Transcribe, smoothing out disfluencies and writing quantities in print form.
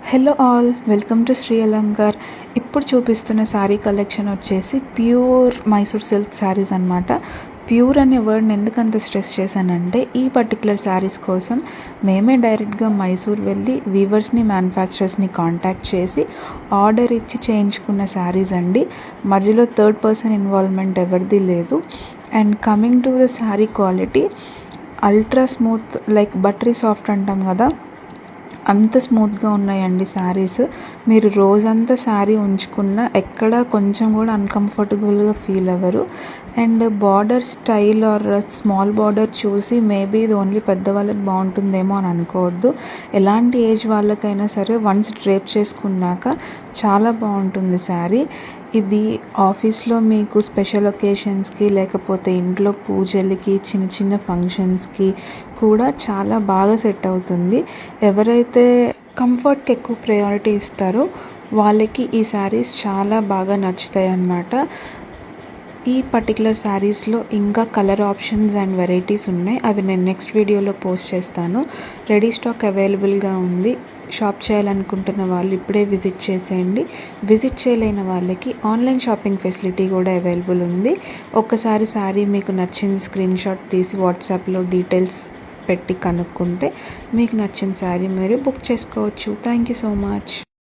Hello all, welcome to Sri Alankar. ఇప్పుడు చూపిస్తున్న sari collection వచ్చేసి ప్యూర్ మైసూర్ సిల్క్ శారీస్ అనమాట. ప్యూర్ అనే వర్డ్ని ఎందుకంత స్ట్రెస్ చేశానంటే ఈ పర్టికులర్ శారీస్ కోసం మేమే డైరెక్ట్గా మైసూర్ వెళ్ళి వీవర్స్ని మ్యానుఫ్యాక్చరర్స్ని కాంటాక్ట్ చేసి ఆర్డర్ ఇచ్చి చేయించుకున్న శారీస్ అండి. మధ్యలో థర్డ్ పర్సన్ ఇన్వాల్వ్మెంట్ ఎవరిది లేదు. And coming to the sari quality, ultra smooth, like buttery soft అంటాం కదా, అంత స్మూత్గా ఉన్నాయండి శారీస్. మీరు రోజంతా శారీ ఉంచుకున్న ఎక్కడ కొంచెం కూడా అన్కంఫర్టబుల్గా ఫీల్ అవ్వరు. And border style or small border చూసి మేబీ ఇది ఓన్లీ పెద్దవాళ్ళకి బాగుంటుందేమో అని అనుకోవద్దు. ఎలాంటి ఏజ్ వాళ్ళకైనా సరే వన్స్ డ్రేప్ చేసుకున్నాక చాలా బాగుంటుంది శారీ. ఇది ఆఫీస్లో మీకు స్పెషల్ ఒకేషన్స్కి, లేకపోతే ఇంట్లో పూజలకి, చిన్న చిన్న ఫంక్షన్స్కి కూడా చాలా బాగా సెట్ అవుతుంది. ఎవరైతే కంఫర్ట్కి ఎక్కువ ప్రయారిటీ ఇస్తారో వాళ్ళకి ఈ శారీస్ చాలా బాగా నచ్చుతాయి అన్నమాట. ఈ పర్టికులర్ శారీస్లో ఇంకా కలర్ ఆప్షన్స్ అండ్ వెరైటీస్ ఉన్నాయి. అవి నేను నెక్స్ట్ వీడియోలో పోస్ట్ చేస్తాను. రెడీ స్టాక్ అవైలబుల్గా ఉంది. షాప్ చేయాలనుకుంటున్న వాళ్ళు ఇప్పుడే విజిట్ చేసేయండి. విజిట్ చేయలేని వాళ్ళకి ఆన్లైన్ షాపింగ్ ఫెసిలిటీ కూడా అవైలబుల్ ఉంది. ఒక్కసారి శారీ మీకు నచ్చిన స్క్రీన్ షాట్ తీసి వాట్సాప్లో డీటెయిల్స్ పెట్టి కనుక్కుంటే మీకు నచ్చిన శారీ మీరు బుక్ చేసుకోవచ్చు. Thank you so much.